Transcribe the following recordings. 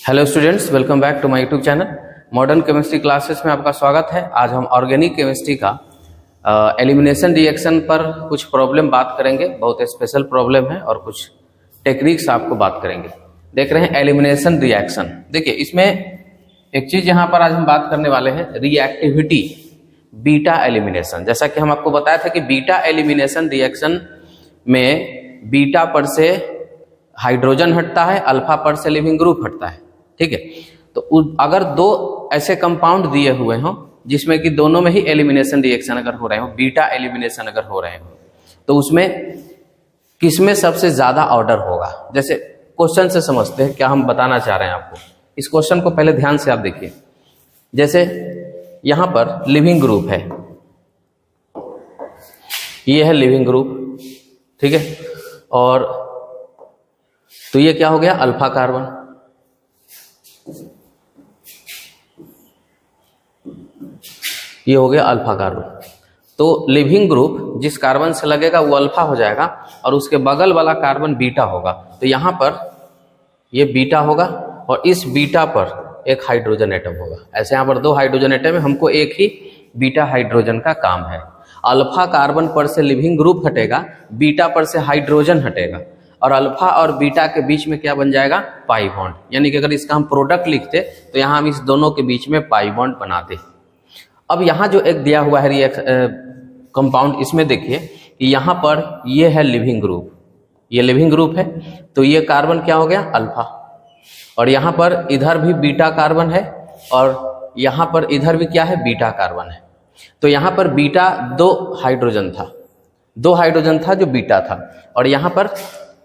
Hello students, welcome back to my YouTube channel modern chemistry classes में आपका स्वागत है। आज हम ऑर्गेनिक केमिस्ट्री का एलिमिनेशन रिएक्शन पर कुछ प्रॉब्लम बात करेंगे। बहुत स्पेशल प्रॉब्लम है और कुछ टेक्निक्स आपको बात करेंगे। देख रहे हैं एलिमिनेशन रिएक्शन। देखिए, इसमें एक चीज यहाँ पर आज हम बात करने वाले हैं, रिएक्टिविटी बीटा एलिमिनेशन। जैसा कि हम आपको बताया था कि बीटा एलिमिनेशन रिएक्शन में बीटा पर से हाइड्रोजन हटता है, अल्फा पर से लिविंग ग्रुप हटता है। ठीक है, तो अगर दो ऐसे कंपाउंड दिए हुए हों जिसमें कि दोनों में ही एलिमिनेशन रिएक्शन अगर हो रहे हो, बीटा एलिमिनेशन अगर हो रहे हो, तो उसमें किसमें सबसे ज्यादा ऑर्डर होगा। जैसे क्वेश्चन से समझते हैं क्या हम बताना चाह रहे हैं आपको। इस क्वेश्चन को पहले ध्यान से आप देखिए। जैसे यहां पर लिविंग ग्रुप है, ये है लिविंग ग्रुप, ठीक है, और तो ये क्या हो गया, अल्फा कार्बन। ये हो गया अल्फा कार्बन। तो लिविंग ग्रुप जिस कार्बन से लगेगा वो अल्फा हो जाएगा और उसके बगल वाला कार्बन बीटा होगा। तो यहां पर ये बीटा होगा और इस बीटा पर एक हाइड्रोजन एटम होगा। ऐसे यहां पर दो हाइड्रोजन एटम है, हमको एक ही बीटा हाइड्रोजन का काम है। अल्फा कार्बन पर से लिविंग ग्रुप हटेगा, बीटा पर से हाइड्रोजन हटेगा और अल्फा और बीटा के बीच में क्या बन जाएगा, पाई बॉन्ड। यानी कि अगर इसका हम प्रोडक्ट लिखते तो यहां हम इस दोनों के बीच में पाई बॉन्ड बनाते। अब यहां जो एक दिया हुआ है कंपाउंड, इसमें देखिए कि यहां पर ये है लिविंग ग्रुप, ये लिविंग ग्रुप है। तो ये कार्बन क्या हो गया, अल्फा, और यहां पर इधर भी बीटा कार्बन है और यहां पर इधर भी क्या है, बीटा कार्बन है। तो यहां पर बीटा दो हाइड्रोजन था जो बीटा था, और यहां पर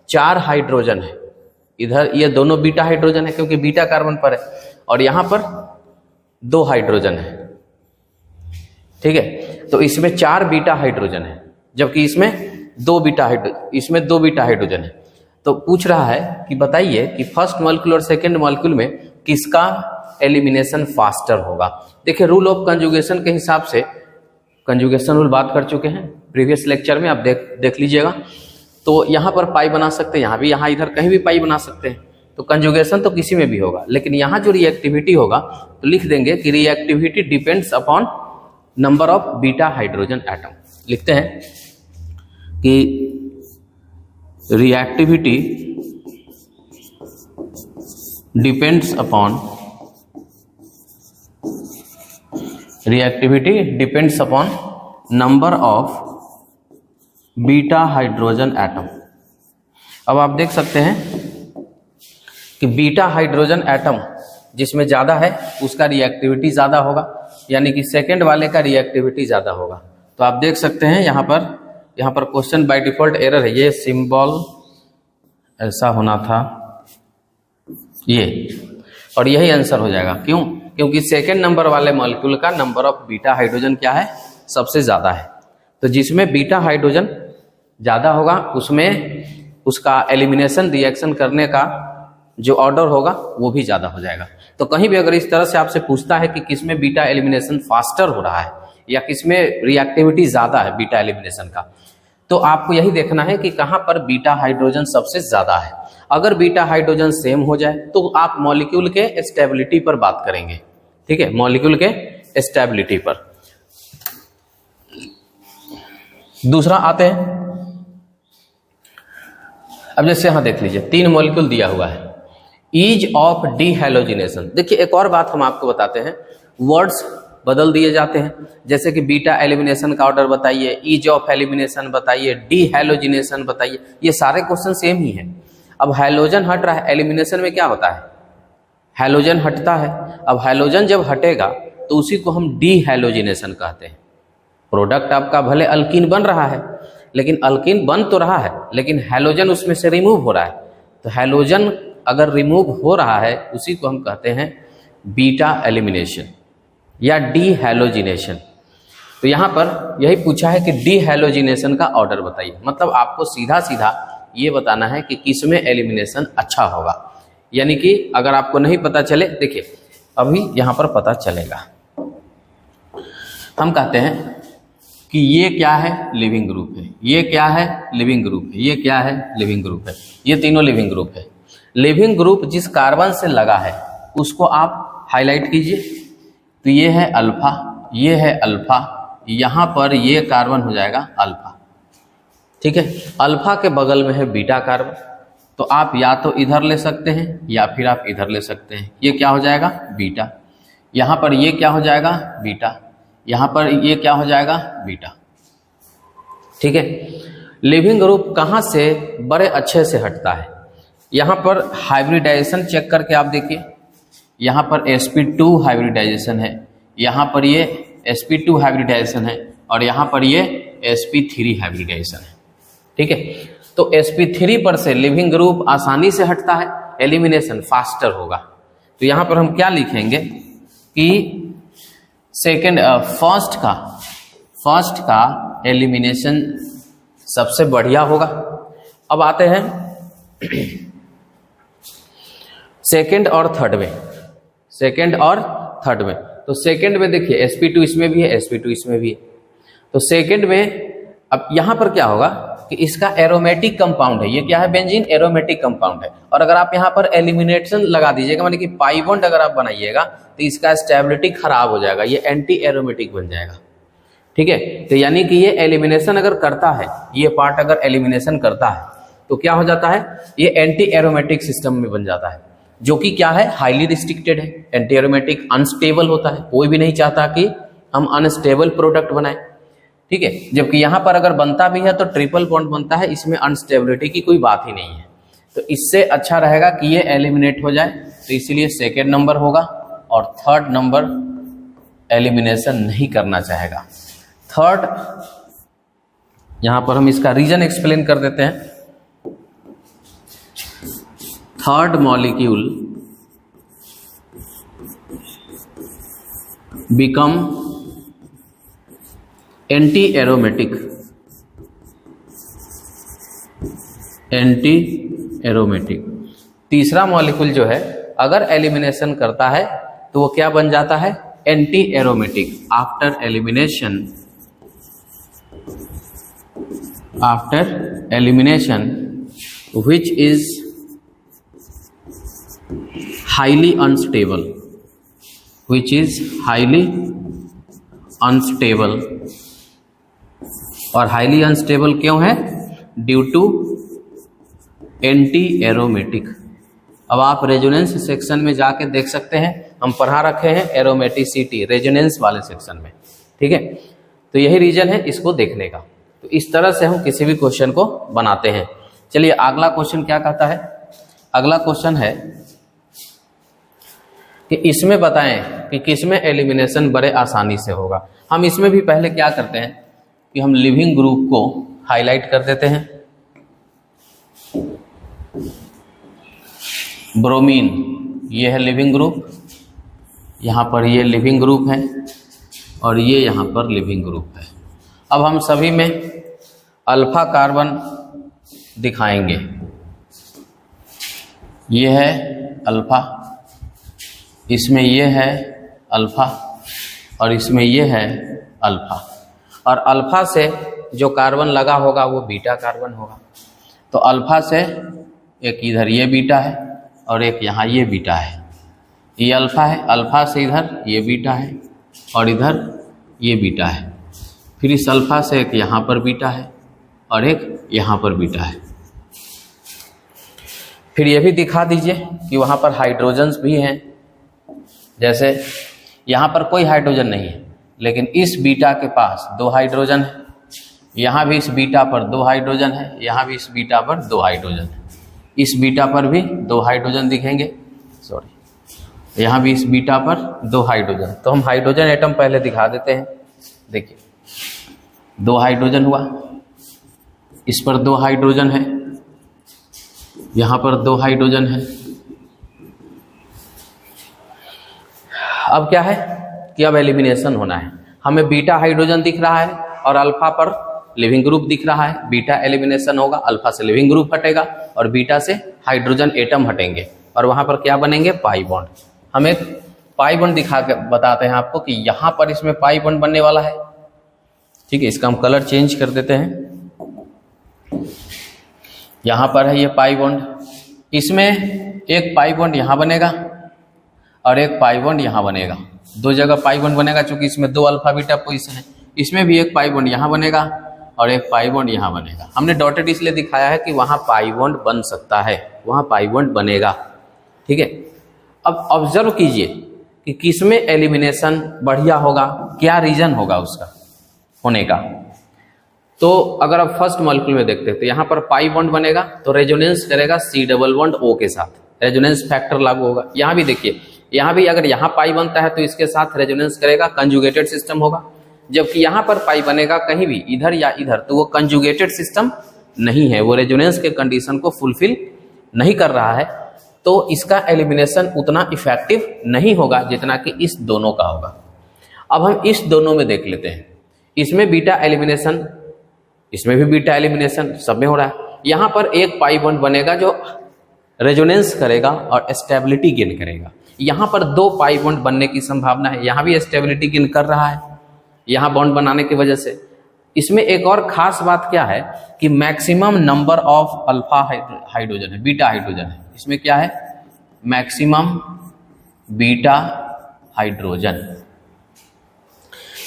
4 हाइड्रोजन है। इधर ये दोनों बीटा हाइड्रोजन है क्योंकि बीटा कार्बन पर है, और यहां पर 2 हाइड्रोजन है। ठीक है, तो इसमें 4 बीटा हाइड्रोजन है जबकि इसमें 2 बीटा हाइड्रोजन है। तो पूछ रहा है कि बताइए कि फर्स्ट मॉलिक्यूल और सेकेंड मॉलिक्यूल में किसका एलिमिनेशन फास्टर होगा। देखिए, रूल ऑफ कंजुगेशन के हिसाब से, कंजुगेशन रूल बात कर चुके हैं प्रीवियस लेक्चर में, आप देख लीजिएगा। तो यहाँ पर पाई बना सकते हैं, यहाँ भी, यहाँ इधर कहीं भी पाई बना सकते हैं। तो कंजुगेशन तो किसी में भी होगा, लेकिन यहाँ जो रिएक्टिविटी होगा तो लिख देंगे कि reactivity depends upon number of beta hydrogen atom. लिखते हैं कि reactivity depends upon number of beta hydrogen atom. अब आप देख सकते हैं कि बीटा हाइड्रोजन एटम जिसमें ज्यादा है उसका रिएक्टिविटी ज्यादा होगा, यानी कि सेकंड वाले का रिएक्टिविटी ज्यादा होगा। तो आप देख सकते हैं यहाँ पर क्वेश्चन बाय डिफॉल्ट एरर है, ये सिंबल ऐसा होना था ये, और यही आंसर हो जाएगा। क्यों? क्योंकि सेकंड नंबर वाले मॉलिक्यूल का नंबर ऑफ बीटा हाइड्रोजन क्या है, सबसे ज्यादा है। तो जिसमें बीटा हाइड्रोजन ज्यादा होगा उसमें उसका एलिमिनेशन रिएक्शन करने का जो ऑर्डर होगा वो भी ज्यादा हो जाएगा। तो कहीं भी अगर इस तरह से आपसे पूछता है कि किसमें बीटा एलिमिनेशन फास्टर हो रहा है या किसमें रिएक्टिविटी ज्यादा है बीटा एलिमिनेशन का, तो आपको यही देखना है कि कहां पर बीटा हाइड्रोजन सबसे ज्यादा है। अगर बीटा हाइड्रोजन सेम हो जाए तो आप मॉलिक्यूल के स्टेबिलिटी पर बात करेंगे। ठीक है, मॉलिक्यूल के स्टेबिलिटी पर। दूसरा आते हैं, अब जैसे यहां देख लीजिए 3 मॉलिक्यूल दिया हुआ है, ईज ऑफ डीहैलोजिनेशन। देखिए, एक और बात हम आपको बताते हैं, वर्ड्स बदल दिए जाते हैं। जैसे कि बीटा एलिमिनेशन का ऑर्डर बताइए, ईज ऑफ एलिमिनेशन बताइए, डीहैलोजिनेशन बताइए, ये सारे क्वेश्चन सेम ही है। अब हैलोजन हट रहा है, एलिमिनेशन में क्या होता है, हैलोजन हटता है। अब हैलोजन जब हटेगा तो उसी को हम डीहैलोजिनेशन कहते हैं। प्रोडक्ट आपका भले अल्कीन बन रहा है, लेकिन अल्कीन बन तो रहा है लेकिन हैलोजन उसमें से रिमूव हो रहा है। तो हैलोजन अगर रिमूव हो रहा है उसी को हम कहते हैं बीटा एलिमिनेशन या डीहैलोजिनेशन। तो यहां पर यही पूछा है कि डीहैलोजिनेशन का ऑर्डर बताइए। मतलब आपको सीधा सीधा ये बताना है कि किसमें एलिमिनेशन अच्छा होगा। यानी कि अगर आपको नहीं पता चले, देखिए अभी यहां पर पता चलेगा। हम कहते हैं कि ये क्या है, लिविंग ग्रुप है, ये क्या है, लिविंग ग्रुप है, ये क्या है, लिविंग ग्रुप है, ये तीनों लिविंग ग्रुप है। लिविंग ग्रुप जिस कार्बन से लगा है उसको आप हाईलाइट कीजिए। तो ये है अल्फा, ये है अल्फा, यहाँ पर ये कार्बन हो जाएगा अल्फा, ठीक है। अल्फा के बगल में है बीटा कार्बन, तो आप या तो इधर ले सकते हैं या फिर आप इधर ले सकते हैं। ये क्या हो जाएगा बीटा, यहाँ पर ये क्या हो जाएगा बीटा, यहाँ पर ये क्या हो जाएगा बीटा, ठीक है। लिविंग ग्रुप कहाँ से बड़े अच्छे से हटता है, यहाँ पर हाइब्रिडाइजेशन चेक करके आप देखिए, यहाँ पर sp2 हाइब्रिडाइजेशन है, यहाँ पर ये sp2 हाइब्रिडाइजेशन है और यहाँ पर ये sp3 हाइब्रिडाइजेशन है, ठीक है। तो sp3 पर से लिविंग ग्रुप आसानी से हटता है, एलिमिनेशन फास्टर होगा। तो यहाँ पर हम क्या लिखेंगे कि सेकेंड फर्स्ट का एलिमिनेशन सबसे बढ़िया होगा। अब आते हैं सेकेंड और थर्ड में, तो सेकेंड में देखिए sp2 इसमें भी है, sp2 इसमें भी है। तो सेकेंड में अब यहाँ पर क्या होगा कि इसका एरोमेटिक कंपाउंड है, ये क्या है बेंजीन, एरोमेटिक कंपाउंड है। और अगर आप यहाँ पर एलिमिनेशन लगा दीजिएगा, माने कि पाई बॉन्ड अगर आप बनाइएगा तो इसका स्टेबिलिटी खराब हो जाएगा, ये एंटी एरोमेटिक बन जाएगा, ठीक है। तो यानी कि ये एलिमिनेशन अगर करता है, ये पार्ट अगर एलिमिनेशन करता है तो क्या हो जाता है, ये एंटी एरोमेटिक सिस्टम में बन जाता है, जो कि क्या है हाईली रिस्ट्रिक्टेड है। एंटी एरोमेटिक अनस्टेबल होता है, कोई भी नहीं चाहता कि हम अनस्टेबल प्रोडक्ट बनाएं, ठीक है। जबकि यहाँ पर अगर बनता भी है तो ट्रिपल बॉन्ड बनता है, इसमें अनस्टेबिलिटी की कोई बात ही नहीं है। तो इससे अच्छा रहेगा कि ये एलिमिनेट हो जाए, तो इसीलिए सेकेंड नंबर होगा और थर्ड नंबर एलिमिनेशन नहीं करना चाहेगा। थर्ड, यहाँ पर हम इसका रीजन एक्सप्लेन कर देते हैं। Third molecule become anti aromatic, तीसरा मॉलिक्यूल जो है अगर एलिमिनेशन करता है तो वो क्या बन जाता है, anti aromatic. After elimination which is highly unstable, और हाईली अनस्टेबल क्यों है, ड्यू टू एंटी एरोमेटिक। अब आप रेजोनेंस सेक्शन में जाके देख सकते हैं, हम पढ़ा रखे हैं एरोमेटिसिटी रेजोनेंस वाले सेक्शन में, ठीक है। तो यही रीजन है इसको देखने का। तो इस तरह से हम किसी भी क्वेश्चन को बनाते हैं। चलिए अगला क्वेश्चन क्या कहता है, अगला क्वेश्चन है कि इसमें बताएं कि किसमें एलिमिनेशन बड़े आसानी से होगा। हम इसमें भी पहले क्या करते हैं कि हम लिविंग ग्रुप को हाईलाइट कर देते हैं। ब्रोमीन, ये है लिविंग ग्रुप, यहाँ पर ये लिविंग ग्रुप है और ये यहाँ पर लिविंग ग्रुप है। अब हम सभी में अल्फा कार्बन दिखाएंगे, ये है अल्फा, इसमें ये है अल्फा और इसमें ये है अल्फा, और अल्फा से जो कार्बन लगा होगा वो बीटा कार्बन होगा। तो अल्फा से एक इधर ये बीटा है और एक यहाँ ये बीटा है, ये अल्फा है, अल्फा से इधर ये बीटा है और इधर ये बीटा है। फिर इस अल्फा से एक यहाँ पर बीटा है और एक यहाँ पर बीटा है। फिर ये भी दिखा दीजिए कि वहाँ पर हाइड्रोजन्स भी हैं, जैसे यहाँ पर कोई हाइड्रोजन नहीं है लेकिन इस बीटा के पास 2 हाइड्रोजन है, यहाँ भी इस बीटा पर 2 हाइड्रोजन है, यहाँ भी इस बीटा पर 2 हाइड्रोजन है, इस बीटा पर भी 2 हाइड्रोजन दिखेंगे, सॉरी यहाँ भी इस बीटा पर 2 हाइड्रोजन। तो हम हाइड्रोजन एटम पहले दिखा देते हैं। देखिए 2 हाइड्रोजन हुआ, इस पर 2 हाइड्रोजन है, यहाँ पर 2 हाइड्रोजन है। अब क्या है कि अब एलिमिनेशन होना है। हमें बीटा हाइड्रोजन दिख रहा है और अल्फा पर लिविंग ग्रुप दिख रहा है। बीटा एलिमिनेशन होगा, अल्फा से लिविंग ग्रुप हटेगा और बीटा से हाइड्रोजन एटम हटेंगे और वहां पर क्या बनेंगे, पाई बॉन्ड। हम एक पाई बॉन्ड दिखा के बताते हैं आपको कि यहाँ पर इसमें पाई बॉन्ड बनने वाला है, ठीक है। इसका हम कलर चेंज कर देते हैं। यहाँ पर है ये पाई बॉन्ड, इसमें एक पाई बॉन्ड यहाँ बनेगा और एक पाई बॉन्ड यहाँ बनेगा, दो जगह पाई बॉन्ड बनेगा, चूंकि इसमें दो अल्फा बीटा पोजीशन है। इसमें भी एक पाई बॉन्ड यहाँ बनेगा और एक पाई बॉन्ड यहाँ बनेगा। हमने डॉटेड इसलिए दिखाया है कि वहाँ पाई बॉन्ड बन सकता है, वहाँ पाई बॉन्ड बनेगा, ठीक है। अब ऑब्जर्व कीजिए कि किसमें एलिमिनेशन बढ़िया होगा, क्या रीजन होगा उसका होने का। तो अगर आप फर्स्ट मॉलिक्यूल में देखते हैं तो यहाँ पर पाई बॉन्ड बनेगा तो रेजोनेंस करेगा C डबल बॉन्ड O के साथ, रेजोनेंस फैक्टर लागू होगा। यहाँ भी देखिए, यहाँ भी अगर यहाँ पाई बनता है तो इसके साथ रेजोनेंस करेगा, कंजुगेटेड सिस्टम होगा। जबकि यहाँ पर पाई बनेगा कहीं भी इधर या इधर तो वो कंजुगेटेड सिस्टम नहीं है, वो रेजोनेंस के कंडीशन को फुलफिल नहीं कर रहा है, तो इसका एलिमिनेशन उतना इफेक्टिव नहीं होगा जितना कि इस दोनों का होगा। अब हम इस दोनों में देख लेते हैं, इसमें बीटा एलिमिनेशन, इसमें भी बीटा एलिमिनेशन, सब में हो रहा है। यहाँ पर एक पाई बॉन्ड बनेगा जो रेजोनेंस करेगा और स्टेबिलिटी गेन करेगा। यहाँ पर दो पाई बॉन्ड बनने की संभावना है, यहाँ भी स्टेबिलिटी गेन कर रहा है यहाँ बॉन्ड बनाने की वजह से। इसमें एक और खास बात क्या है कि maximum number of alpha hydrogen है, बीटा हाइड्रोजन है। इसमें क्या है, मैक्सिमम बीटा हाइड्रोजन,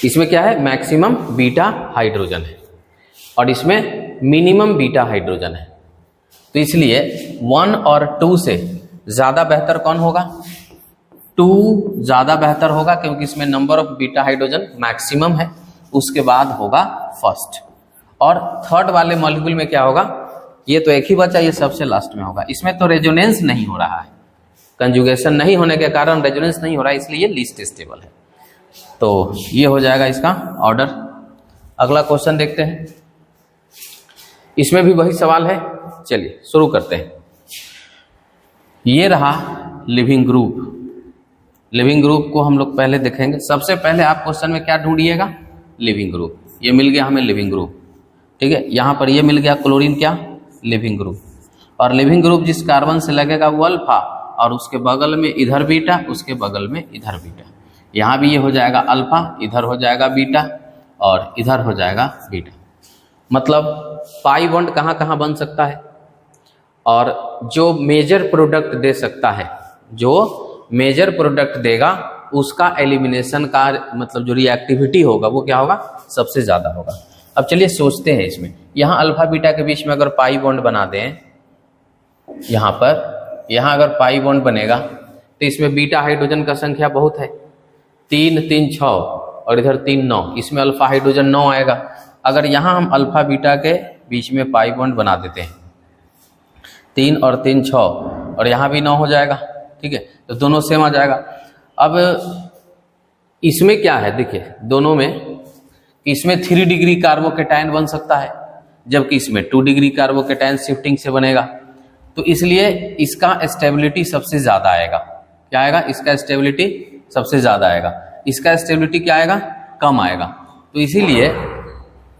इसमें क्या है, मैक्सिमम बीटा हाइड्रोजन है और इसमें मिनिमम बीटा हाइड्रोजन है। तो इसलिए 1 और 2 से ज़्यादा बेहतर कौन होगा, 2 ज़्यादा बेहतर होगा क्योंकि इसमें number of beta hydrogen maximum है। उसके बाद होगा फर्स्ट, और थर्ड वाले मॉलिक्यूल में क्या होगा, ये तो एक ही बचा, ये सबसे लास्ट में होगा। इसमें तो रेजोनेंस नहीं हो रहा है, कंजुगेशन नहीं होने के कारण रेजोनेंस नहीं हो रहा है, इसलिए ये लीस्ट स्टेबल है। तो ये हो जाएगा इसका ऑर्डर। अगला क्वेश्चन देखते हैं, इसमें भी वही सवाल है, चलिए शुरू करते हैं। ये रहा लिविंग ग्रुप। लिविंग ग्रुप को हम लोग पहले देखेंगे। सबसे पहले आप क्वेश्चन में क्या ढूंढिएगा, लिविंग ग्रुप। ये मिल गया हमें लिविंग ग्रुप, ठीक है। यहाँ पर ये मिल गया क्लोरीन, क्या, लिविंग ग्रुप। और लिविंग ग्रुप जिस कार्बन से लगेगा वो अल्फा, और उसके बगल में इधर बीटा, उसके बगल में इधर बीटा। यहाँ भी ये हो जाएगा अल्फा, इधर हो जाएगा बीटा और इधर हो जाएगा बीटा। मतलब पाई बॉन्ड कहाँ कहाँ बन सकता है, और जो मेजर प्रोडक्ट दे सकता है, जो मेजर प्रोडक्ट देगा उसका एलिमिनेशन का मतलब जो रिएक्टिविटी होगा वो क्या होगा, सबसे ज़्यादा होगा। अब चलिए सोचते हैं इसमें, यहाँ अल्फा बीटा के बीच में अगर पाई बॉन्ड बना दें, यहाँ पर यहाँ अगर पाई बॉन्ड बनेगा तो इसमें बीटा हाइड्रोजन का संख्या बहुत है, 3 3 6 और इधर 3 9, इसमें अल्फा हाइड्रोजन 9 आएगा। अगर यहाँ हम अल्फा बीटा के बीच में पाई बॉन्ड बना देते हैं, 3 और 3 6 और यहाँ भी 9 हो जाएगा, ठीक है, तो दोनों सेम आ जाएगा। अब इसमें क्या है, देखिए दोनों में, इसमें 3 डिग्री कार्बोकेटायन बन सकता है जबकि इसमें 2 डिग्री कार्बोकेटायन शिफ्टिंग से बनेगा, तो इसलिए इसका स्टेबिलिटी सबसे ज़्यादा आएगा। क्या आएगा, इसका स्टेबिलिटी सबसे ज़्यादा आएगा, इसका स्टेबिलिटी क्या आएगा, कम आएगा। तो इसीलिए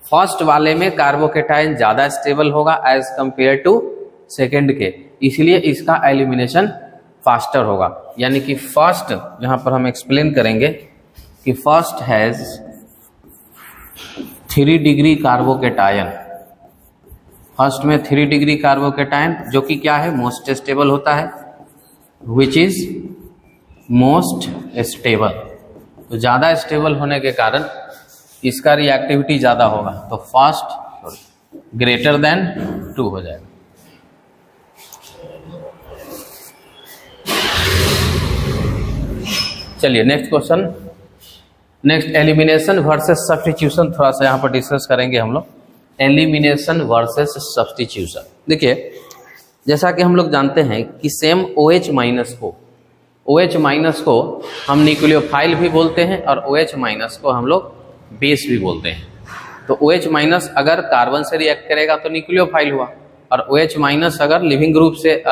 फर्स्ट वाले में कार्बोकेटायन ज़्यादा स्टेबल होगा एज कंपेयर टू सेकेंड के, इसलिए इसका एलिमिनेशन फास्टर होगा। यानी कि फर्स्ट, यहाँ पर हम एक्सप्लेन करेंगे कि first has 3 degree carbocation, first में 3 डिग्री कार्बोकेटायन जो कि क्या है, मोस्ट स्टेबल होता है, विच इज मोस्ट स्टेबल। तो ज़्यादा स्टेबल होने के कारण इसका रिएक्टिविटी ज़्यादा होगा, तो फर्स्ट ग्रेटर देन 2 हो जाएगा। चलिए next question, next elimination versus substitution, थोड़ा सा यहाँ पर डिस्कस करेंगे हम लोग। एलिमिनेशन वर्सेस सब्स्टिट्यूशन, देखिए जैसा कि हम लोग जानते हैं कि सेम OH माइनस को, OH माइनस को हम न्यूक्लियोफाइल भी बोलते हैं और OH माइनस को हम लोग बेस भी बोलते हैं। तो OH माइनस अगर कार्बन से रिएक्ट करेगा तो न्यूक्लियोफाइल हुआ, और OH माइनस अगर लिविंग ग्रुप से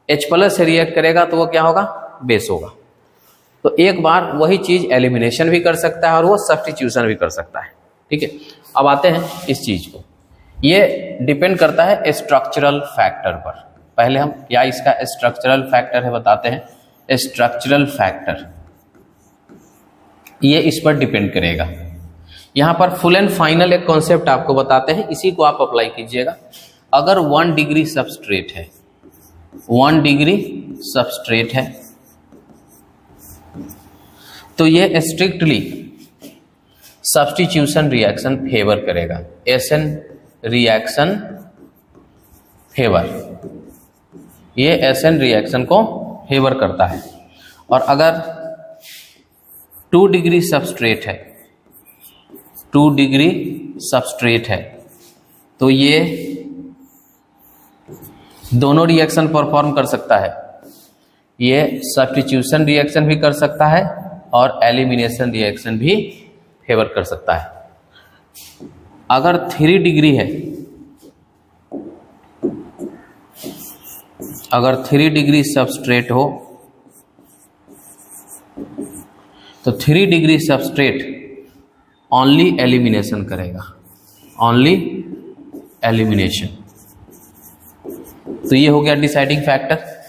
H प्लस से रिएक्ट करेगा तो वो क्या होगा, बेस होगा। तो एक बार वही चीज़ एलिमिनेशन भी कर सकता है और वो सब्स्टिट्यूशन भी कर सकता है, ठीक है। अब आते हैं इस चीज़ को, ये डिपेंड करता है स्ट्रक्चरल फैक्टर पर। पहले हम क्या इसका स्ट्रक्चरल फैक्टर है बताते हैं। स्ट्रक्चरल फैक्टर ये इस पर डिपेंड करेगा। यहाँ पर फुल एंड फाइनल एक कॉन्सेप्ट आपको बताते हैं, इसी को आप अप्लाई कीजिएगा। अगर 1 डिग्री सबस्ट्रेट है, 1 डिग्री सबस्ट्रेट है तो ये स्ट्रिक्टली सब्स्टिट्यूशन रिएक्शन फेवर करेगा, एसएन रिएक्शन फेवर, ये एसएन रिएक्शन को फेवर करता है। और अगर 2 डिग्री सबस्ट्रेट है, 2 डिग्री सबस्ट्रेट है, तो ये दोनों रिएक्शन परफॉर्म कर सकता है, ये सब्स्टिट्यूशन रिएक्शन भी कर सकता है और एलिमिनेशन रिएक्शन भी फेवर कर सकता है। अगर 3 डिग्री है, अगर 3 डिग्री सबस्ट्रेट हो तो 3 डिग्री सबस्ट्रेट ओनली एलिमिनेशन करेगा, ओनली एलिमिनेशन। तो ये हो गया डिसाइडिंग फैक्टर।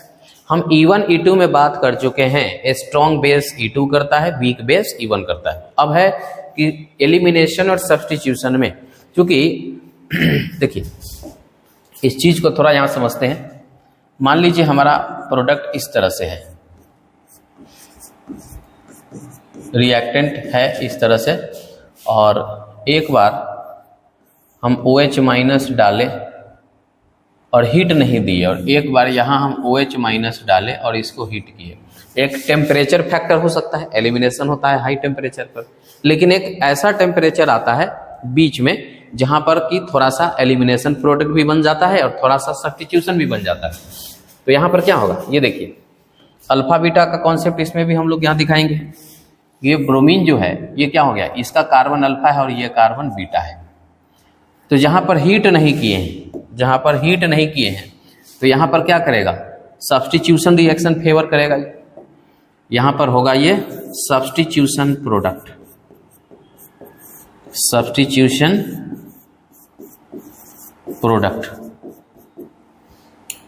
हम E1 E2 में बात कर चुके हैं, स्ट्रॉन्ग बेस E2 करता है, वीक बेस E1 करता है। अब है कि एलिमिनेशन और सब्स्टिट्यूशन में, क्योंकि देखिए इस चीज को थोड़ा यहां समझते हैं। मान लीजिए हमारा प्रोडक्ट इस तरह से है, रिएक्टेंट है इस तरह से, और एक बार हम OH माइनस डालें और हीट नहीं दिए, और एक बार यहाँ हम OH माइनस डालें और इसको हीट किए। एक टेम्परेचर फैक्टर हो सकता है, एलिमिनेशन होता है हाई टेम्परेचर पर, लेकिन एक ऐसा टेम्परेचर आता है बीच में जहाँ पर कि थोड़ा सा एलिमिनेशन प्रोडक्ट भी बन जाता है और थोड़ा सा सब्स्टिट्यूशन भी बन जाता है। तो यहाँ पर क्या होगा, ये देखिए अल्फा बीटा का कॉन्सेप्ट इसमें भी हम लोग यहाँ दिखाएंगे। ये ब्रोमीन जो है ये क्या हो गया, इसका कार्बन अल्फा है और ये कार्बन बीटा है। तो जहाँ पर हीट नहीं किए हैं, जहाँ पर हीट नहीं किए हैं, तो यहाँ पर क्या करेगा, सब्स्टिट्यूशन रिएक्शन फेवर करेगा। यहाँ पर होगा ये सब्स्टिट्यूशन प्रोडक्ट, सब्स्टिट्यूशन प्रोडक्ट,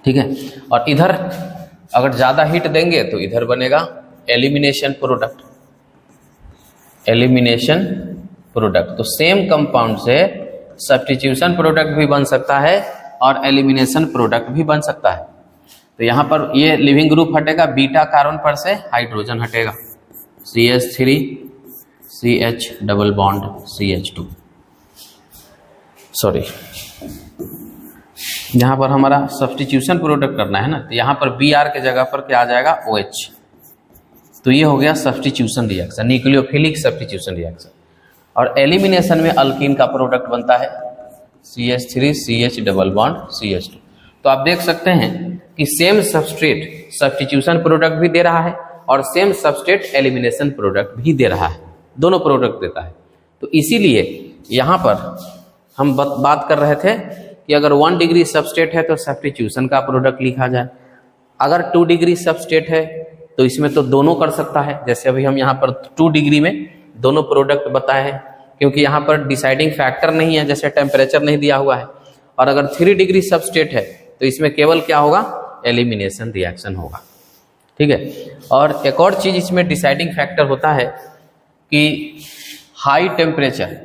ठीक है। और इधर अगर ज़्यादा हीट देंगे तो इधर बनेगा एलिमिनेशन प्रोडक्ट, एलिमिनेशन प्रोडक्ट। तो सेम कंपाउंड से सब्स्टिट्यूशन प्रोडक्ट भी बन सकता है और एलिमिनेशन प्रोडक्ट भी बन सकता है। तो यहाँ पर ये लिविंग ग्रुप हटेगा, बीटा कार्बन पर से हाइड्रोजन हटेगा, CH3 CH double bond CH2, sorry यहाँ पर हमारा सब्स्टिट्यूशन प्रोडक्ट करना है ना, तो यहाँ पर Br के जगह पर क्या आ जाएगा, OH। तो ये हो गया substitution reaction, nucleophilic substitution reaction. और एलिमिनेशन में अल्कीन का प्रोडक्ट बनता है CH3 CH double bond CH2। तो आप देख सकते हैं कि सेम सबस्ट्रेट सब्स्टिट्यूशन प्रोडक्ट भी दे रहा है और सेम सबस्ट्रेट एलिमिनेशन प्रोडक्ट भी दे रहा है, दोनों प्रोडक्ट देता है। तो इसीलिए यहाँ पर हम बात कर रहे थे कि अगर 1 डिग्री सबस्ट्रेट है तो सब्स्टिट्यूशन का प्रोडक्ट लिखा जाए, अगर 2 डिग्री सबस्ट्रेट है तो इसमें तो दोनों कर सकता है। जैसे अभी हम यहाँ पर 2 डिग्री में दोनों प्रोडक्ट बताए हैं, क्योंकि यहाँ पर डिसाइडिंग फैक्टर नहीं है, जैसे टेम्परेचर नहीं दिया हुआ है। और अगर 3 डिग्री सबस्ट्रेट है तो इसमें केवल क्या होगा, एलिमिनेशन रिएक्शन होगा, ठीक है। और एक और चीज इसमें डिसाइडिंग फैक्टर होता है कि हाई टेम्परेचर,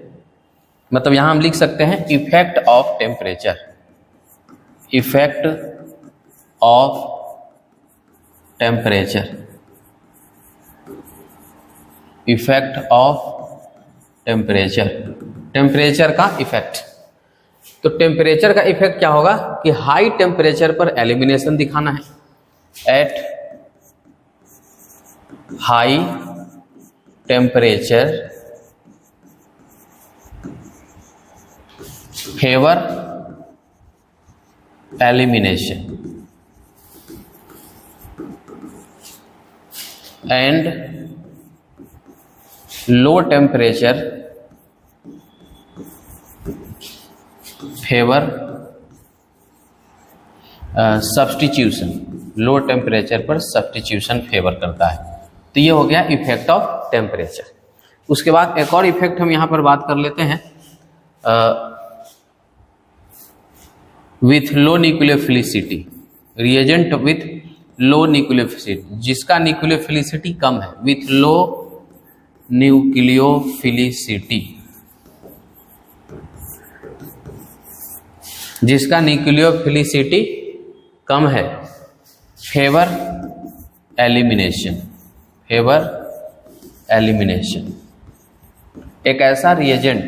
मतलब यहाँ हम लिख सकते हैं effect of temperature, effect of temperature, effect of temperature, temperature का इफेक्ट। तो टेम्परेचर का इफेक्ट क्या होगा कि हाई टेम्परेचर पर एलिमिनेशन दिखाना है, at high temperature favour elimination and low temperature favour substitution, low temperature पर सब्स्टिट्यूशन फेवर करता है। तो ये हो गया इफेक्ट ऑफ टेम्परेचर। उसके बाद एक और इफेक्ट हम यहाँ पर बात कर लेते हैं, with low nucleophilicity, reagent with low nucleophilicity, जिसका न्यूक्लियोफिलिसिटी कम है, विथ लो न्यूक्लियोफिलिसिटी, जिसका न्यूक्लियोफिलिसिटी कम है, फेवर एलिमिनेशन, फेवर एलिमिनेशन। एक ऐसा रिएजेंट,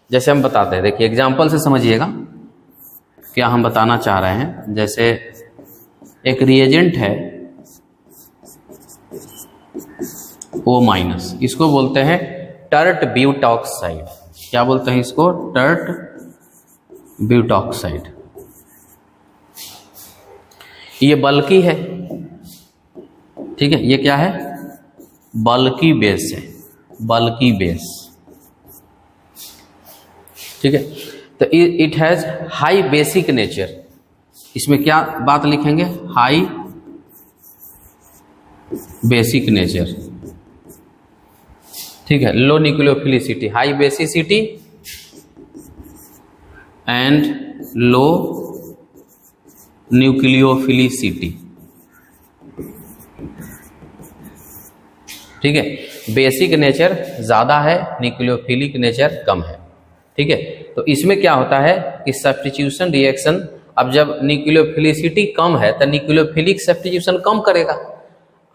जैसे हम बताते हैं, देखिए एग्जाम्पल से समझिएगा क्या हम बताना चाह रहे हैं। जैसे एक रिएजेंट है O-, इसको बोलते हैं टर्ट ब्यूटॉक्साइड। क्या बोलते हैं इसको? Tert butoxide. ये बल्कि है, ठीक है, ये क्या है? बल्कि बेस है, बल्कि बेस, ठीक है। तो it has high basic nature. इसमें क्या बात लिखेंगे? हाई बेसिक नेचर, ठीक है। Low nucleophilicity, high basicity and low nucleophilicity, ठीक है। बेसिक नेचर ज़्यादा है, न्यूक्लियोफिलिक नेचर कम है, ठीक है। तो इसमें क्या होता है कि सब्स्टिट्यूशन रिएक्शन, अब जब न्यूक्लियोफिलिसिटी कम है तो न्यूक्लियोफिलिक सब्स्टिट्यूशन कम करेगा।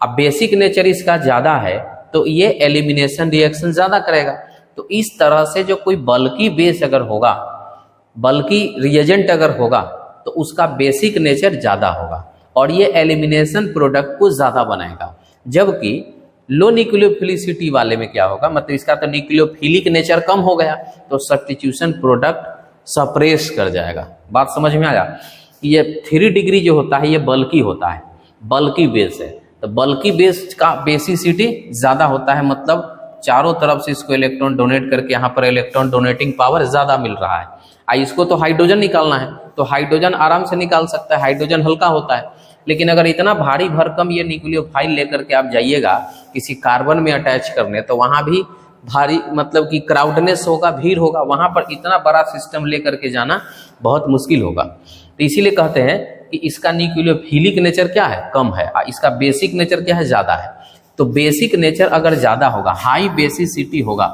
अब बेसिक नेचर इसका ज़्यादा है तो ये एलिमिनेशन रिएक्शन ज़्यादा करेगा। तो इस तरह से जो कोई बल्कि बेस अगर होगा, बल्कि रिएजेंट अगर होगा, तो उसका बेसिक नेचर ज़्यादा होगा और ये एलिमिनेशन प्रोडक्ट को ज़्यादा बनाएगा। जबकि लो न्यूक्लियोफिलिसिटी वाले में क्या होगा, मतलब इसका तो न्यूक्लियोफिलिक नेचर कम हो गया तो सब्स्टिट्यूशन प्रोडक्ट सप्रेस कर जाएगा। बात समझ में आया? ये 3 डिग्री जो होता है ये बल्कि होता है, बल्कि बेस है। तो बल्कि बेस का बेसिसिटी ज़्यादा होता है, मतलब चारों तरफ से इसको इलेक्ट्रॉन डोनेट करके यहाँ पर इलेक्ट्रॉन डोनेटिंग पावर ज़्यादा मिल रहा है। इसको तो हाइड्रोजन निकालना है तो हाइड्रोजन आराम से निकाल सकता है, हाइड्रोजन हल्का होता है। लेकिन अगर इतना भारी भरकम ये न्यूक्लियोफाइल लेकर के आप जाइएगा किसी कार्बन में अटैच करने, तो वहाँ भी भारी, मतलब कि क्राउडनेस होगा, भीड़ होगा, वहाँ पर इतना बड़ा सिस्टम लेकर के जाना बहुत मुश्किल होगा। तो इसीलिए कहते हैं कि इसका न्यूक्लियोफिलिक नेचर क्या है? कम है, इसका बेसिक नेचर क्या है? ज़्यादा है। तो बेसिक नेचर अगर ज़्यादा होगा, हाई बेसिसिटी होगा,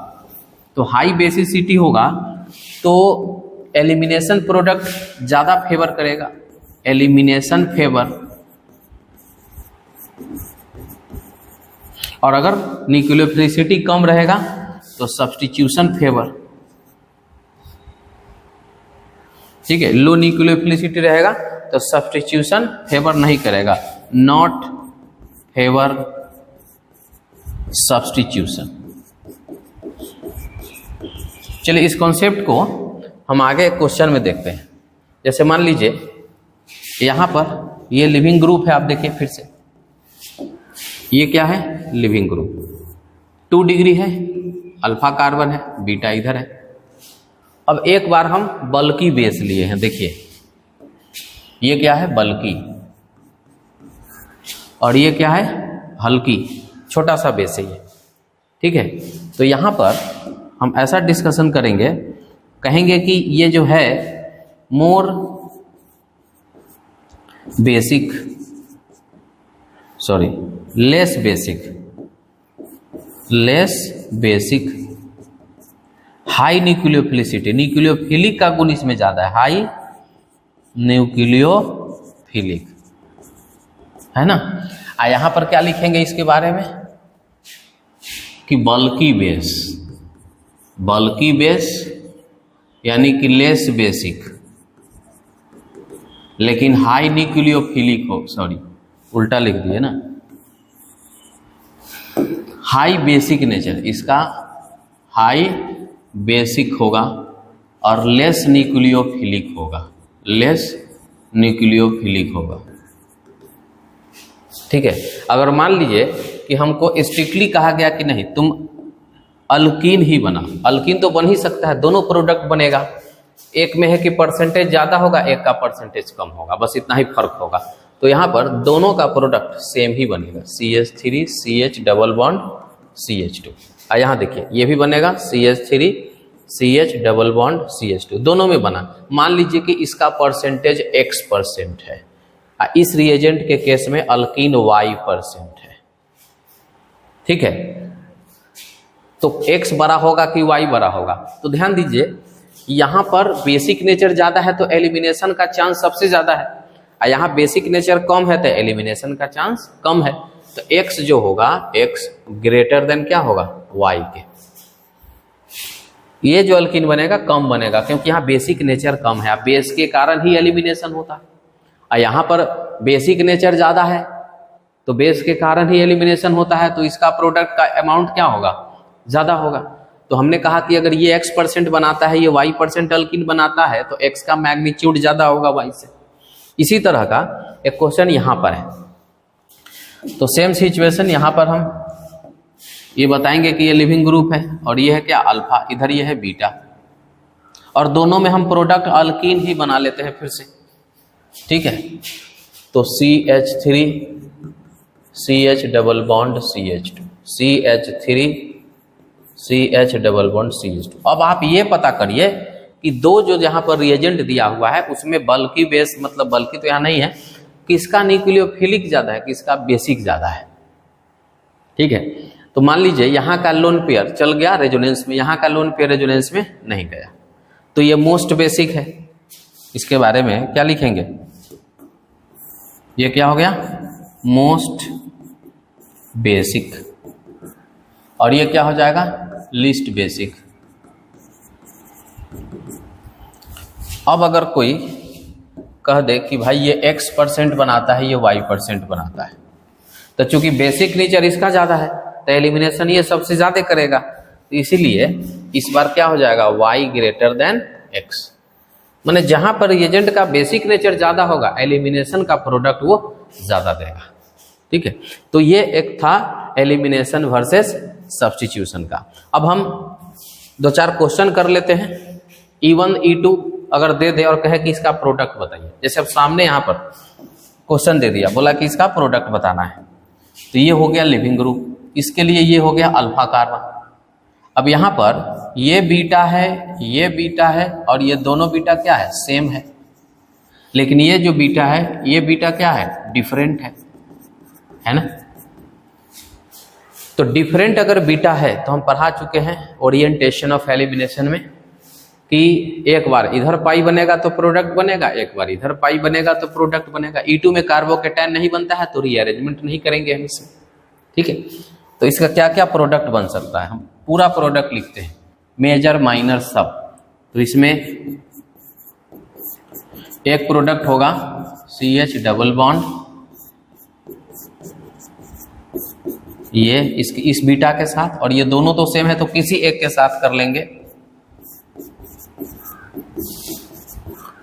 तो हाई बेसिसिटी होगा तो एलिमिनेशन प्रोडक्ट ज़्यादा फेवर करेगा, एलिमिनेशन फेवर। और अगर न्यूक्लियोफिलिसिटी कम रहेगा तो सब्स्टिट्यूशन फेवर, ठीक है। लो न्यूक्लियोफिलिसिटी रहेगा तो सब्स्टिट्यूशन फेवर नहीं करेगा, नॉट फेवर सब्स्टिट्यूशन। चलिए इस कॉन्सेप्ट को हम आगे क्वेश्चन में देखते हैं। जैसे मान लीजिए यहाँ पर ये लिविंग ग्रुप है, आप देखिए फिर से, ये क्या है? Leaving group. 2 डिग्री है, अल्फा कार्बन है, बीटा इधर है। अब एक बार हम बल्कि बेस लिए हैं, देखिए ये क्या है? बल्कि, और ये क्या है? हल्की, छोटा सा बेस है ये, ठीक है। तो यहाँ पर हम ऐसा डिस्कशन करेंगे, कहेंगे कि ये जो है मोर basic, sorry less basic, less basic, high nucleophilicity, nucleophilic का गुण इसमें ज़्यादा है, हाई न्यूक्लियोफिलिक, है ना। यहाँ पर क्या लिखेंगे इसके बारे में कि बल्कि बेस, बल्कि बेस यानी कि लेस बेसिक लेकिन हाई न्यूक्लियोफिलिक हो, सॉरी उल्टा लिख दिए ना, हाई बेसिक नेचर, इसका हाई बेसिक होगा और लेस न्यूक्लियोफिलिक होगा, लेस न्यूक्लियोफिलिक होगा, ठीक है। अगर मान लीजिए कि हमको स्ट्रिक्टली कहा गया कि नहीं तुम अल्कीन ही बना, अल्कीन तो बन ही सकता है, दोनों प्रोडक्ट बनेगा, एक में है कि परसेंटेज ज़्यादा होगा, एक का परसेंटेज कम होगा, बस इतना ही फर्क होगा। तो यहाँ पर दोनों का प्रोडक्ट सेम ही बनेगा, CH3 CH double bond CH2। यहाँ देखिए ये भी बनेगा CH3 CH double bond CH2, दोनों में बना। मान लीजिए कि इसका परसेंटेज X% है, इस रिएजेंट के केस में अल्कीन Y% है, ठीक है। तो X बड़ा होगा कि Y बड़ा होगा? तो ध्यान दीजिए यहाँ पर बेसिक नेचर ज़्यादा है तो एलिमिनेशन का चांस सबसे ज़्यादा है, और यहाँ बेसिक नेचर कम है तो एलिमिनेशन का चांस कम है। तो x जो होगा x ग्रेटर देन क्या होगा y के। ये जो अल्कीन बनेगा कम बनेगा क्योंकि यहाँ बेसिक नेचर कम है, बेस के कारण ही एलिमिनेशन होता है। और यहाँ पर बेसिक नेचर ज्यादा है तो बेस के कारण ही एलिमिनेशन होता है, तो इसका प्रोडक्ट का अमाउंट क्या होगा ज्यादा होगा। तो हमने कहा कि अगर ये x% बनाता है, ये y% अल्कीन बनाता है, तो x का मैग्नीट्यूड ज्यादा होगा y से। इसी तरह का एक क्वेश्चन यहाँ पर है। तो सेम सिचुएशन यहाँ पर हम ये बताएंगे कि ये लिविंग ग्रुप है और ये है क्या अल्फा, इधर ये है बीटा, और दोनों में हम प्रोडक्ट अल्कीन ही बना लेते हैं फिर से, ठीक है। तो CH3 CH double bond CH2 CH3 CH double bond CH2। अब आप ये पता करिए कि दो जो यहाँ पर रिएजेंट दिया हुआ है उसमें बल्कि बेस, मतलब बल्कि तो यहाँ नहीं है, किसका न्यूक्लियोफिलिक ज्यादा है, किसका बेसिक ज्यादा है, ठीक है। तो मान लीजिए यहाँ का लोन पेयर चल गया रेजोनेंस में, यहाँ का लोन पेयर रेजोनेंस में नहीं गया, तो ये मोस्ट बेसिक है। इसके बारे में क्या लिखेंगे, ये क्या हो गया मोस्ट बेसिक, और ये क्या हो जाएगा लीस्ट बेसिक। अब अगर कोई कह दे कि भाई ये x% बनाता है, ये y% बनाता है, तो चूंकि बेसिक नेचर इसका ज्यादा है तो एलिमिनेशन ये सबसे ज्यादा करेगा, तो इसीलिए इस बार क्या हो जाएगा y ग्रेटर देन x। माने जहां पर एजेंट का बेसिक नेचर ज्यादा होगा एलिमिनेशन का प्रोडक्ट वो ज्यादा देगा, ठीक है। तो ये एक था एलिमिनेशन वर्सेस सब्स्टिट्यूशन का। अब हम दो चार क्वेश्चन कर लेते हैं। E1 E2 अगर दे दे और कहे कि इसका प्रोडक्ट बताइए, जैसे अब सामने यहाँ पर क्वेश्चन दे दिया, बोला कि इसका प्रोडक्ट बताना है, तो ये हो गया लिविंग ग्रुप, इसके लिए ये हो गया अल्फा कार्बन। अब यहाँ पर ये बीटा है, ये बीटा है, और ये दोनों बीटा क्या है सेम है, लेकिन ये जो बीटा है ये बीटा क्या है डिफरेंट है ना। तो डिफरेंट अगर बीटा है तो हम पढ़ा चुके हैं ओरिएंटेशन ऑफ एलिमिनेशन में कि एक बार इधर पाई बनेगा तो प्रोडक्ट बनेगा, एक बार इधर पाई बनेगा तो प्रोडक्ट बनेगा। E2 में कार्बोकेटायन नहीं बनता है तो रीअरेंजमेंट नहीं करेंगे हम इससे, ठीक है। तो इसका क्या क्या प्रोडक्ट बन सकता है, हम पूरा प्रोडक्ट लिखते हैं, मेजर माइनर सब। तो इसमें एक प्रोडक्ट होगा CH डबल बॉन्ड, ये इस बीटा के साथ, और ये दोनों तो सेम है तो किसी एक के साथ कर लेंगे।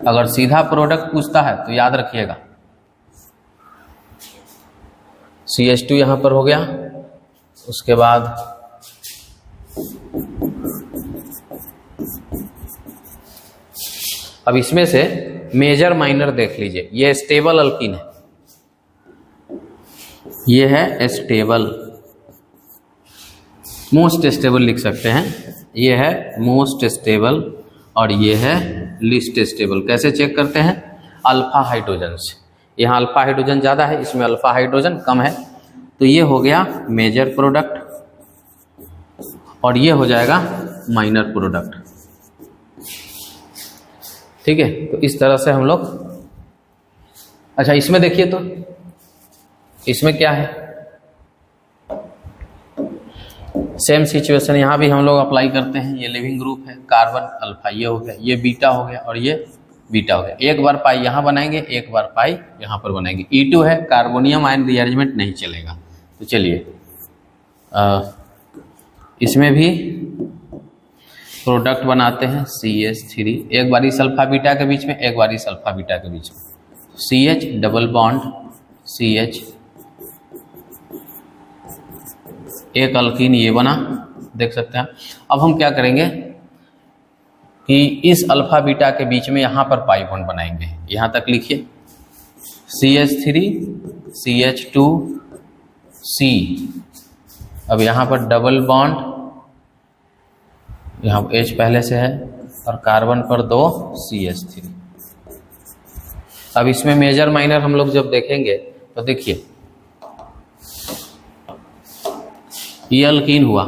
अगर सीधा प्रोडक्ट पूछता है तो याद रखिएगा CH2 यहां पर हो गया, उसके बाद अब इसमें से मेजर माइनर देख लीजिए, ये स्टेबल अल्कीन है, ये है स्टेबल, मोस्ट स्टेबल लिख सकते हैं, ये है मोस्ट स्टेबल, और ये है लीस्ट स्टेबल। कैसे चेक करते हैं, अल्फा हाइड्रोजन से, यहाँ अल्फा हाइड्रोजन ज़्यादा है, इसमें अल्फा हाइड्रोजन कम है, तो ये हो गया मेजर प्रोडक्ट और ये हो जाएगा माइनर प्रोडक्ट, ठीक है। तो इस तरह से हम लोग, अच्छा इसमें देखिए तो इसमें क्या है, सेम सिचुएशन यहाँ भी हम लोग अप्लाई करते हैं। ये लिविंग ग्रुप है, कार्बन अल्फा ये हो गया, ये बीटा हो गया और ये बीटा हो गया। एक बार पाई यहाँ बनाएंगे, एक बार पाई यहाँ पर बनाएंगे। E2 है, कार्बोनियम आयन रीअरेंजमेंट नहीं चलेगा। तो चलिए इसमें भी प्रोडक्ट बनाते हैं CH3, एक बार इस अल्फा बीटा के बीच में, एक बार इस अल्फा बीटा के बीच में, CH डबल बॉन्ड CH, एक अल्कीन ये बना, देख सकते हैं। अब हम क्या करेंगे कि इस अल्फा बीटा के बीच में यहाँ पर पाई बॉन्ड बनाएंगे, यहाँ तक लिखिए CH3 CH2 C। अब यहाँ पर डबल बॉन्ड, यहाँ H पहले से है और कार्बन पर 2 CH3। अब इसमें मेजर माइनर हम लोग जब देखेंगे तो देखिए ये अल्कीन हुआ,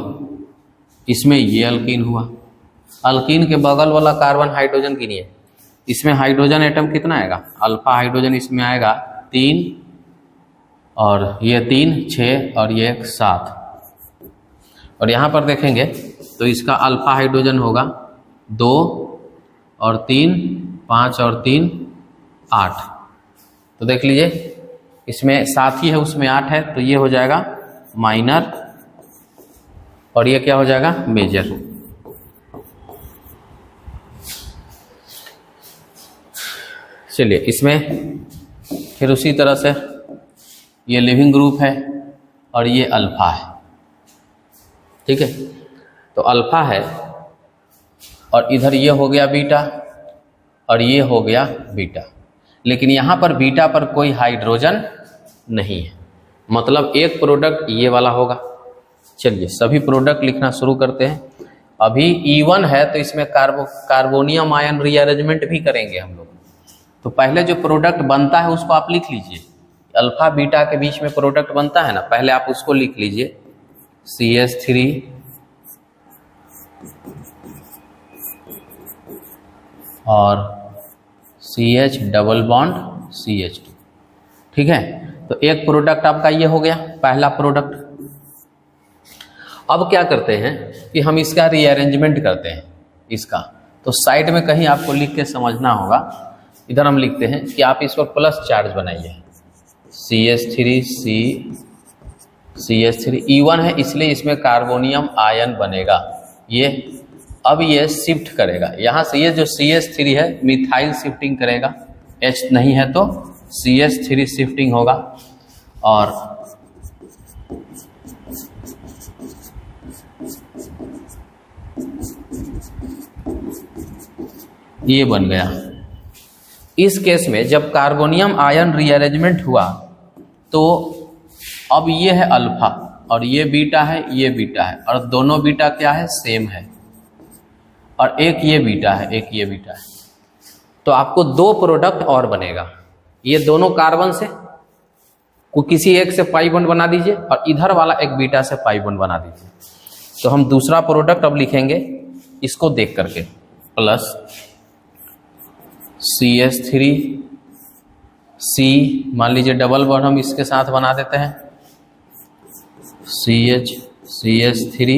इसमें ये अल्कीन हुआ, अल्कीन के बगल वाला कार्बन हाइड्रोजन गिनिए, इसमें हाइड्रोजन एटम कितना आएगा, अल्फा हाइड्रोजन इसमें आएगा 3, और ये 3 6 और ये 7। और यहाँ पर देखेंगे तो इसका अल्फा हाइड्रोजन होगा 2 और 3 5 और 3 8। तो देख लीजिए इसमें 7 ही है, उसमें 8 है, तो ये हो जाएगा माइनर और ये क्या हो जाएगा मेजर। चलिए इसमें फिर उसी तरह से ये लिविंग ग्रुप है और ये अल्फा है, ठीक है। तो अल्फा है और इधर ये हो गया बीटा और ये हो गया बीटा, लेकिन यहाँ पर बीटा पर कोई हाइड्रोजन नहीं है, मतलब एक प्रोडक्ट ये वाला होगा। चलिए सभी प्रोडक्ट लिखना शुरू करते हैं। अभी E1 है तो इसमें कार्बोनियम आयन रीअरेंजमेंट भी करेंगे हम लोग। तो पहले जो प्रोडक्ट बनता है उसको आप लिख लीजिए, अल्फा बीटा के बीच में प्रोडक्ट बनता है ना, पहले आप उसको लिख लीजिए CH3 और CH डबल बॉन्ड CH2, ठीक है। तो एक प्रोडक्ट आपका ये हो गया पहला प्रोडक्ट। अब क्या करते हैं कि हम इसका रीअरेंजमेंट करते हैं इसका, तो साइड में कहीं आपको लिख के समझना होगा। इधर हम लिखते हैं कि आप इस पर प्लस चार्ज बनाइए, CH3 E1 है इसलिए इसमें कार्बोनियम आयन बनेगा। ये अब ये शिफ्ट करेगा, यहाँ से ये जो CH3 है मिथाइल शिफ्टिंग करेगा, H नहीं है तो CH3 शिफ्टिंग होगा और ये बन गया। इस केस में जब कार्बोनियम आयन रीअरेंजमेंट हुआ तो अब ये है अल्फा और ये बीटा है, ये बीटा है और दोनों बीटा क्या है सेम है, और एक ये बीटा है एक ये बीटा है। तो आपको 2 प्रोडक्ट और बनेगा, ये दोनों कार्बन से किसी एक से पाई बॉन्ड बना दीजिए और इधर वाला एक बीटा से पाई बॉन्ड बना दीजिए। तो हम दूसरा प्रोडक्ट अब लिखेंगे इसको देख करके, प्लस CH3 C, मान लीजिए डबल बॉन्ड हम इसके साथ बना देते हैं CH3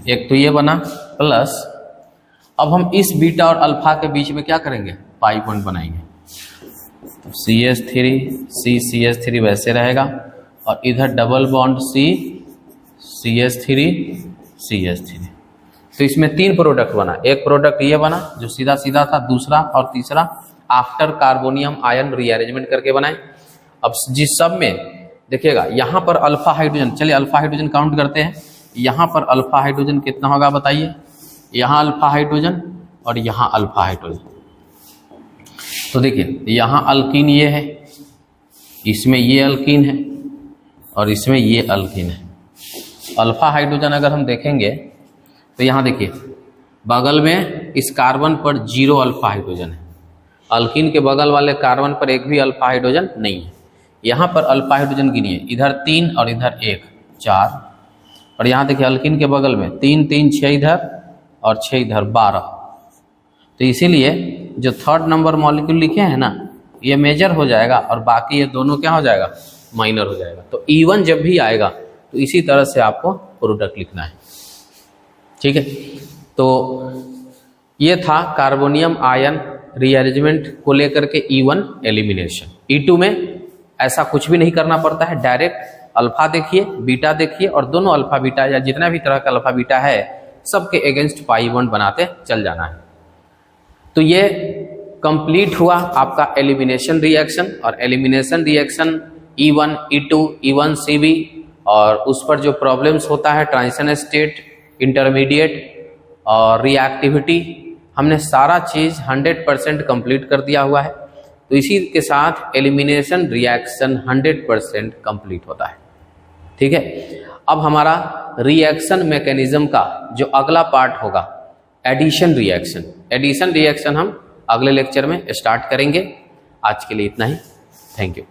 एक तो ये बना, प्लस अब हम इस बीटा और अल्फा के बीच में क्या करेंगे पाई बॉन्ड बनाएंगे। तो CH3 वैसे रहेगा और इधर डबल बॉन्ड CH3 तो इसमें 3 प्रोडक्ट बना, एक प्रोडक्ट ये बना जो सीधा सीधा था, दूसरा और तीसरा आफ्टर कार्बोनियम आयन रीअरेंजमेंट करके बनाए। अब जिस सब में देखिएगा यहाँ पर अल्फा हाइड्रोजन, चलिए अल्फा हाइड्रोजन काउंट करते हैं। यहाँ पर अल्फा हाइड्रोजन कितना होगा बताइए, यहाँ अल्फा हाइड्रोजन और यहाँ अल्फा हाइड्रोजन। तो देखिए यहाँ अल्कीन ये है, इसमें ये अल्कीन है और इसमें ये अल्कीन है। अल्फा हाइड्रोजन अगर हम देखेंगे तो यहाँ देखिए बगल में इस कार्बन पर 0 अल्फा हाइड्रोजन है, अल्कीन के बगल वाले कार्बन पर एक भी अल्फा हाइड्रोजन नहीं है। यहाँ पर अल्फा हाइड्रोजन गिनिए, इधर 3 और इधर 1 4, और यहाँ देखिए अल्कीन के बगल में 3 3 6 इधर और 6 इधर 12। तो इसीलिए जो 3rd नंबर मॉलिक्यूल लिखे हैं ना ये मेजर हो जाएगा और बाकी ये दोनों क्या हो जाएगा माइनर हो जाएगा। तो E1 जब भी आएगा तो इसी तरह से आपको प्रोडक्ट लिखना है, ठीक है। तो ये था कार्बोनियम आयन रीअरेंजमेंट को लेकर के E1 एलिमिनेशन। E2 में ऐसा कुछ भी नहीं करना पड़ता है, डायरेक्ट अल्फा देखिए बीटा देखिए और दोनों अल्फा बीटा या जितना भी तरह का अल्फा बीटा है सबके अगेंस्ट पाई बॉन्ड बनाते चल जाना है। तो ये कंप्लीट हुआ आपका एलिमिनेशन रिएक्शन, और elimination reaction E1 E2 E1CB और उस पर जो प्रॉब्लम्स होता है ट्रांजिशन स्टेट, इंटरमीडिएट और रिएक्टिविटी, हमने सारा चीज़ 100% कंप्लीट कर दिया हुआ है। तो इसी के साथ एलिमिनेशन रिएक्शन 100% कंप्लीट होता है, ठीक है। अब हमारा रिएक्शन मैकेनिज्म का जो अगला पार्ट होगा एडिशन रिएक्शन हम अगले लेक्चर में स्टार्ट करेंगे। आज के लिए इतना ही, थैंक यू।